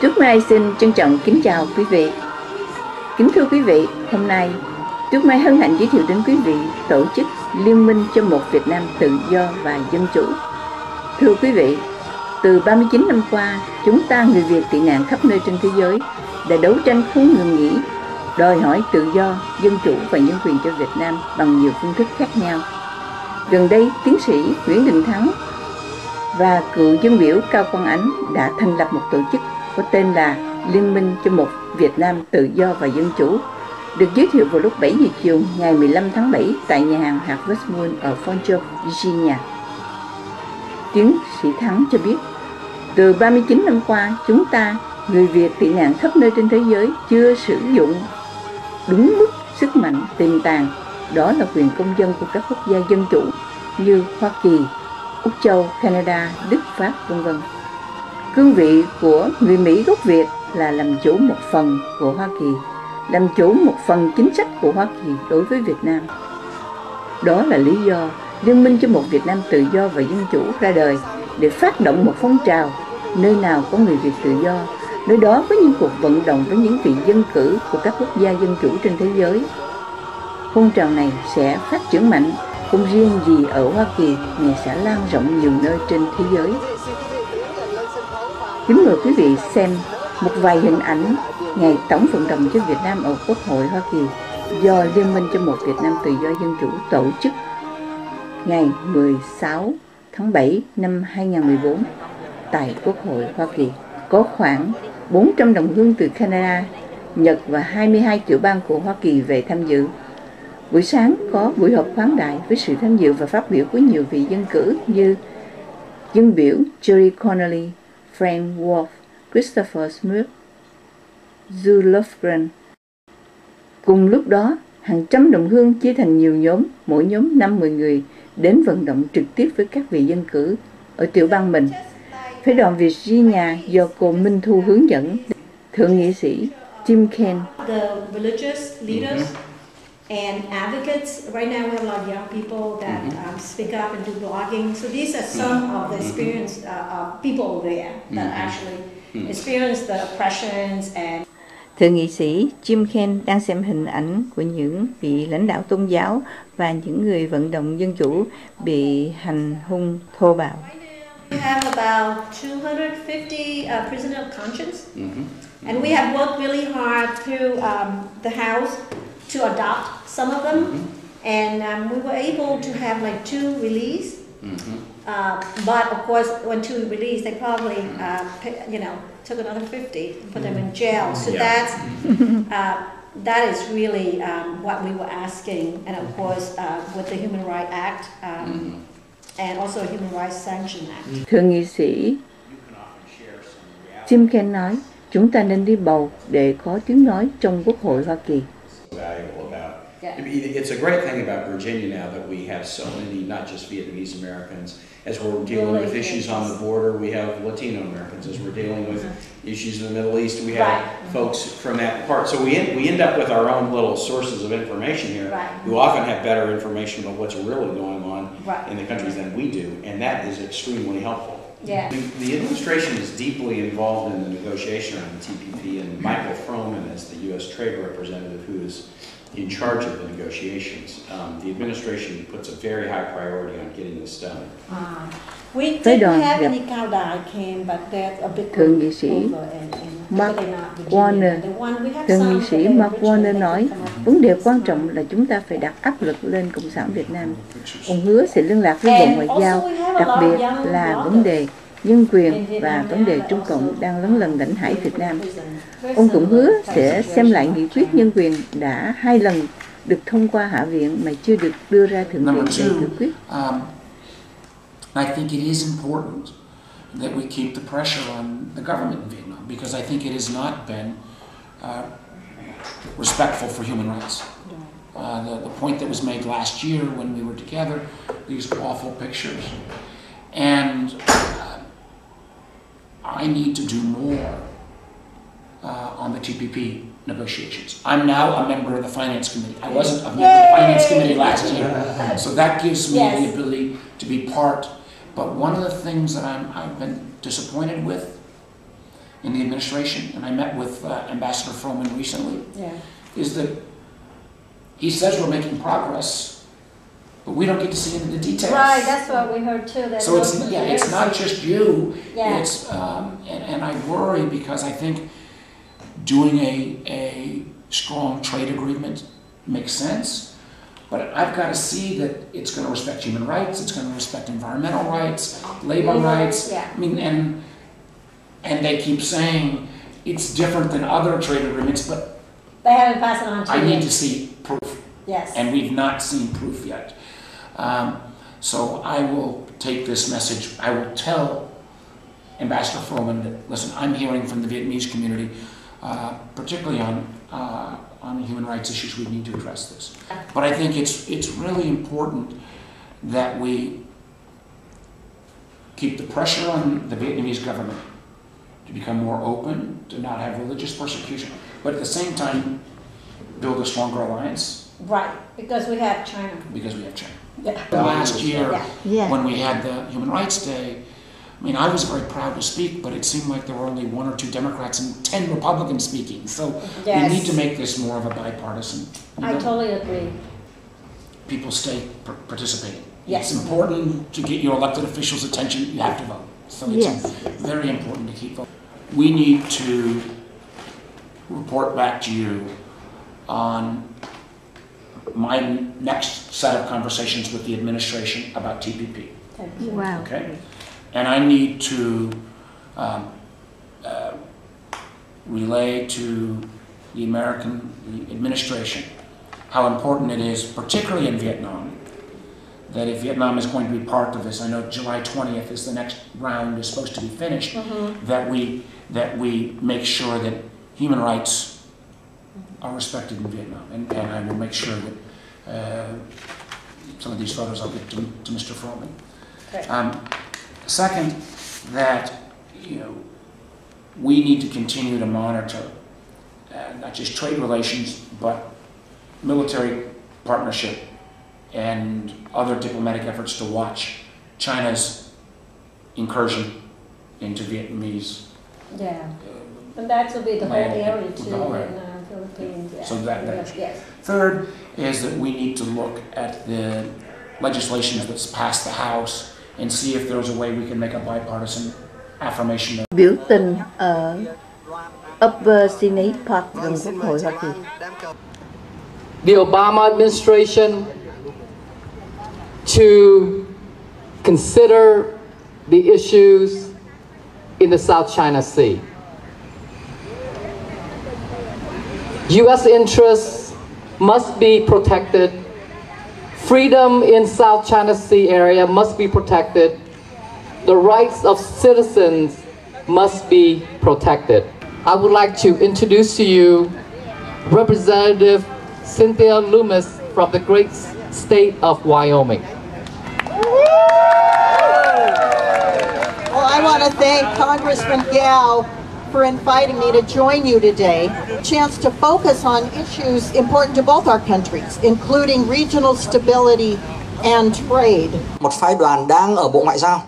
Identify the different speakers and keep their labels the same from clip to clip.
Speaker 1: Trước Mai xin trân trọng kính chào quý vị. Kính thưa quý vị, hôm nay Trước Mai hân hạnh giới thiệu đến quý vị tổ chức Liên minh cho một Việt Nam tự do và dân chủ. Thưa quý vị, từ 39 năm qua, chúng ta người Việt tị nạn khắp nơi trên thế giới đã đấu tranh không ngừng nghỉ, đòi hỏi tự do, dân chủ và nhân quyền cho Việt Nam bằng nhiều phương thức khác nhau. Gần đây, tiến sĩ Nguyễn Đình Thắng và cựu dân biểu Cao Quang Ánh đã thành lập một tổ chức có tên là Liên minh cho một Việt Nam tự do và dân chủ, được giới thiệu vào lúc 7 giờ chiều ngày 15 tháng 7 tại nhà hàng Harvest Moon ở Quoc, Virginia. Tiến sĩ Thắng cho biết, từ 39 năm qua, chúng ta, người Việt tị nạn khắp nơi trên thế giới, chưa sử dụng đúng mức sức mạnh tiềm tàng, đó là quyền công dân của các quốc gia dân chủ như Hoa Kỳ, Úc Châu, Canada, Đức, Pháp, v.v. Cương vị của người Mỹ gốc Việt là làm chủ một phần của Hoa Kỳ, làm chủ một phần chính sách của Hoa Kỳ đối với Việt Nam. Đó là lý do Liên minh cho một Việt Nam tự do và dân chủ ra đời để phát động một phong trào. Nơi nào có người Việt tự do, nơi đó có những cuộc vận động với những vị dân cử của các quốc gia dân chủ trên thế giới. Phong trào này sẽ phát triển mạnh, không riêng gì ở Hoa Kỳ mà sẽ lan rộng nhiều nơi trên thế giới. Kính mời quý vị xem một vài hình ảnh ngày tổng vận động cho Việt Nam ở Quốc hội Hoa Kỳ do Liên minh cho một Việt Nam tự do dân chủ tổ chức ngày 16 tháng 7 năm 2014 tại Quốc hội Hoa Kỳ. Có khoảng 400 đồng hương từ Canada, Nhật và 22 tiểu bang của Hoa Kỳ về tham dự. Buổi sáng có buổi họp khoáng đại với sự tham dự và phát biểu của nhiều vị dân cử như dân biểu Jerry Connolly, Frank Wolf, Christopher Smith, Zu Lofgren. Cùng lúc đó, hàng trăm đồng hương chia thành nhiều nhóm, mỗi nhóm 5-10 người, đến vận động trực tiếp với các vị dân cử ở tiểu bang mình. Phái đoàn Virginia do cô Minh Thu hướng dẫn, thượng nghị sĩ Tim Kaine.
Speaker 2: The religious leaders and advocates. Right now we have a lot of young people that speak up and do blogging. So these are some of the experienced people there that actually experience the oppressions and.
Speaker 1: Thượng nghị sĩ Tim Kaine đang xem hình ảnh của những vị lãnh đạo tôn giáo và những người vận động dân chủ bị hành hung thô bạo.
Speaker 2: We have about 250 prisoners of conscience, and we have worked really hard through the House to adopt some of them, and we were able to have like 2 released. But of course, when 2 released, they probably, took another 50 and put them in jail. So that is really what we were asking, and of course, with the Human Rights Act. And also a Human Rights Sanction Act.
Speaker 1: Thượng nghị sĩ Tim Kaine nói, chúng ta nên đi bầu để có tiếng nói trong Quốc hội Hoa Kỳ.
Speaker 3: It's a great thing about Virginia now that we have so many, not just Vietnamese Americans, as we're dealing with issues on the border. We have Latino Americans, as we're dealing with issues in the Middle East. We have folks from that part. So we end up with our own little sources of information here, who often have better information about what's really going on in the countries than we do, and that is extremely helpful.
Speaker 2: Yeah.
Speaker 3: The administration is deeply involved in the negotiation on the TPP, and Michael Froman is the U.S. Trade Representative who is in charge of the negotiations. The administration puts a very high priority on getting this done.
Speaker 2: We didn't have any Cao Dai came, but they're a bit
Speaker 1: Thượng nghị sĩ Mark Warner nói, vấn đề quan trọng là chúng ta phải đặt áp lực lên Cộng sản Việt Nam. Ông hứa sẽ liên lạc với Bộ Ngoại giao, đặc biệt là vấn đề nhân quyền và vấn đề Trung Cộng đang lấn lần lãnh hải Việt Nam. Ông cũng hứa sẽ xem lại nghị quyết nhân quyền đã 2 lần được thông qua Hạ viện mà chưa được đưa ra Thượng viện để biểu quyết.
Speaker 4: I think it is important that we keep the pressure on the government in Vietnam, because I think it has not been respectful for human rights. The point that was made last year when we were together, these awful pictures, and I need to do more on the TPP negotiations. I'm now a member of the Finance Committee. I wasn't a member of the Finance Committee last year, so that gives me the ability to be part. But one of the things that I've been disappointed with in the administration, and I met with Ambassador Froman recently, is that he says we're making progress, but we don't get to see into the details.
Speaker 2: Right, that's what we heard too. That
Speaker 4: So it's not just you.
Speaker 2: Yeah.
Speaker 4: It's and I worry because I think doing a strong trade agreement makes sense, but I've got to see that it's going to respect human rights, it's going to respect environmental rights, labor rights.
Speaker 2: Yeah.
Speaker 4: I mean, and they keep saying it's different than other trade agreements, but
Speaker 2: they haven't passed it on to you.
Speaker 4: I need to see proof.
Speaker 2: Yes.
Speaker 4: And we've not seen proof yet. So I will take this message. I will tell Ambassador Froman that, listen, I'm hearing from the Vietnamese community, particularly on human rights issues, we need to address this. But I think it's really important that we keep the pressure on the Vietnamese government to become more open, to not have religious persecution, but at the same time, build a stronger alliance.
Speaker 2: Right, because we have China.
Speaker 4: Because we have China.
Speaker 2: Yeah.
Speaker 4: Last year,
Speaker 1: Yeah.
Speaker 4: when we had the Human Rights Day, I mean, I was very proud to speak, but it seemed like there were only 1 or 2 Democrats and 10 Republicans speaking. So
Speaker 2: Yes.
Speaker 4: we need to make this more of a bipartisan.
Speaker 2: I totally agree.
Speaker 4: People stay participating.
Speaker 2: Yes.
Speaker 4: It's important to get your elected officials' attention. You have to vote. So it's
Speaker 1: Yes.
Speaker 4: very important to keep voting. We need to report back to you on my next set of conversations with the administration about TPP.
Speaker 1: Wow.
Speaker 4: Okay? And I need to relay to the American administration how important it is, particularly in Vietnam, that if Vietnam is going to be part of this, I know July 20th is the next round is supposed to be finished, that we make sure that human rights are respected in Vietnam, and I will make sure that some of these photos I'll get to Mr. Froman.
Speaker 2: Okay.
Speaker 4: Second, that we need to continue to monitor not just trade relations, but military partnership and other diplomatic efforts to watch China's incursion into Vietnamese.
Speaker 2: Yeah. And that will be the whole
Speaker 4: land,
Speaker 2: area
Speaker 4: the
Speaker 2: too,
Speaker 4: whole
Speaker 2: in
Speaker 4: area.
Speaker 2: Philippines. Yeah.
Speaker 4: So that
Speaker 2: Yes.
Speaker 4: Third is that we need to look at the legislation that's passed the House and see if there's a way we can make a bipartisan affirmation.
Speaker 1: Biểu tình ở Upper Senate Park gần Quốc hội Hoa Kỳ.
Speaker 5: The Obama administration to consider the issues in the South China Sea. U.S. interests must be protected. Freedom in South China Sea area must be protected. The rights of citizens must be protected. I would like to introduce to you Representative Cynthia Loomis from the great state of Wyoming.
Speaker 6: Well, I want to thank Congressman Gao for inviting me to join you today. A chance to focus on issues important to both our countries, including regional stability and trade.
Speaker 7: Một phái đoàn đang ở Bộ Ngoại giao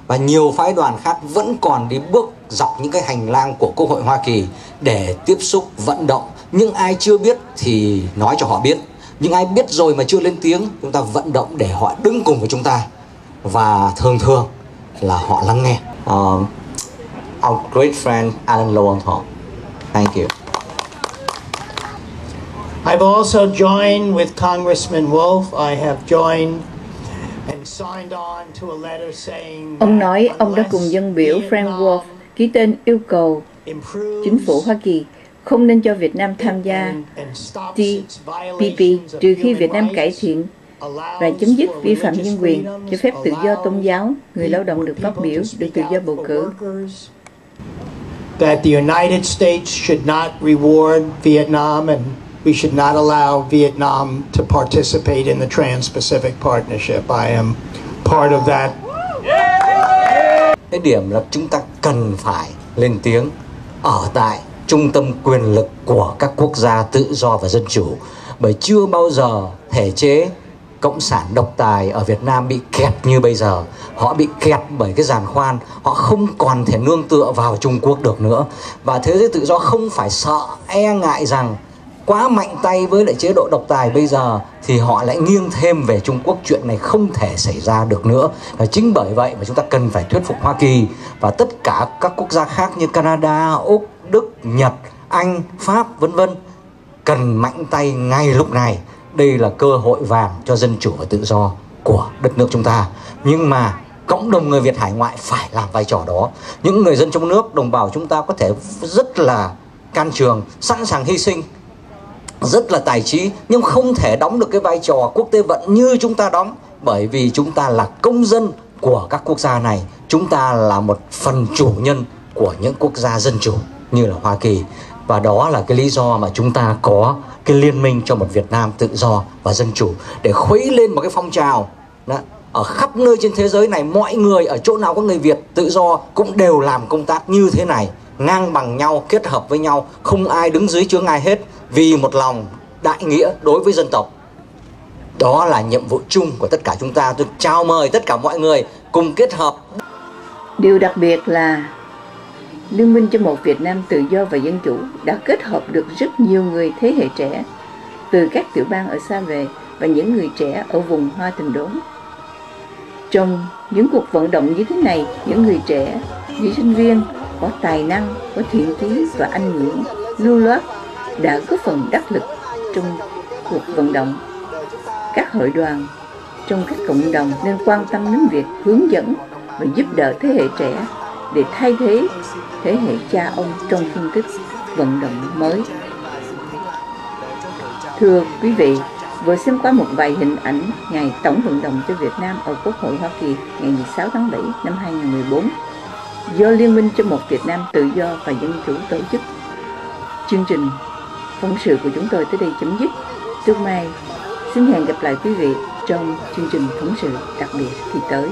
Speaker 7: và nhiều phái đoàn khác vẫn còn đi bước dọc những cái hành lang của Quốc hội Hoa Kỳ để tiếp xúc vận động. Nhưng ai chưa biết thì nói cho họ biết. Nhưng ai biết rồi mà chưa lên tiếng, chúng ta vận động để họ đứng cùng với chúng ta. Và thường thường là họ lắng nghe. Our great friend Alan Lowenthal. Thank you.
Speaker 8: I've also joined with Congressman Wolf. I have joined and signed on to a letter saying
Speaker 1: Ông nói ông đã cùng dân biểu Frank Wolf ký tên yêu cầu chính phủ Hoa Kỳ không nên cho Việt Nam tham gia TPP trừ khi Việt Nam cải thiện và chấm dứt vi phạm nhân quyền, cho phép tự do tôn giáo, người lao động được phát biểu, được tự do bầu cử.
Speaker 8: that the United States should not reward Vietnam and we should not allow Vietnam to participate in the Trans-Pacific Partnership. I am part of that.
Speaker 7: Cái điểm là chúng ta cần phải lên tiếng ở tại trung tâm quyền lực của các quốc gia tự do và dân chủ, bởi chưa bao giờ thể chế cộng sản độc tài ở Việt Nam bị kẹt như bây giờ. Họ bị kẹt bởi cái giàn khoan, họ không còn thể nương tựa vào Trung Quốc được nữa. Và thế giới tự do không phải sợ, e ngại rằng quá mạnh tay với lại chế độ độc tài bây giờ thì họ lại nghiêng thêm về Trung Quốc. Chuyện này không thể xảy ra được nữa. Và chính bởi vậy mà chúng ta cần phải thuyết phục Hoa Kỳ và tất cả các quốc gia khác như Canada, Úc, Đức, Nhật, Anh, Pháp vân vân cần mạnh tay ngay lúc này. Đây là cơ hội vàng cho dân chủ và tự do của đất nước chúng ta. Nhưng mà cộng đồng người Việt hải ngoại phải làm vai trò đó. Những người dân trong nước, đồng bào chúng ta có thể rất là can trường, sẵn sàng hy sinh, rất là tài trí, nhưng không thể đóng được cái vai trò quốc tế vận như chúng ta đóng. Bởi vì chúng ta là công dân của các quốc gia này, chúng ta là một phần chủ nhân của những quốc gia dân chủ như là Hoa Kỳ. Và đó là cái lý do mà chúng ta có cái liên minh cho một Việt Nam tự do và dân chủ, để khuấy lên một cái phong trào đó. Ở khắp nơi trên thế giới này, mọi người ở chỗ nào có người Việt tự do cũng đều làm công tác như thế này, ngang bằng nhau, kết hợp với nhau, không ai đứng dưới chướng ai hết, vì một lòng đại nghĩa đối với dân tộc. Đó là nhiệm vụ chung của tất cả chúng ta. Tôi chào mời tất cả mọi người cùng kết hợp.
Speaker 1: Điều đặc biệt là Liên minh cho một Việt Nam tự do và dân chủ đã kết hợp được rất nhiều người thế hệ trẻ từ các tiểu bang ở xa về và những người trẻ ở vùng Hoa Tình Đốn. Trong những cuộc vận động như thế này, những người trẻ, những sinh viên có tài năng, có thiện chí và anh ngữ lưu loát đã góp phần đắc lực trong cuộc vận động. Các hội đoàn trong các cộng đồng nên quan tâm đến việc hướng dẫn và giúp đỡ thế hệ trẻ để thay thế thế hệ cha ông trong phương thức vận động mới. Thưa quý vị, vừa xem qua một vài hình ảnh ngày tổng vận động cho Việt Nam ở Quốc hội Hoa Kỳ ngày 16 tháng 7 năm 2014 do Liên minh cho một Việt Nam tự do và dân chủ tổ chức. Chương trình phóng sự của chúng tôi tới đây chấm dứt. Trưa mai xin hẹn gặp lại quý vị trong chương trình phóng sự đặc biệt kỳ tới.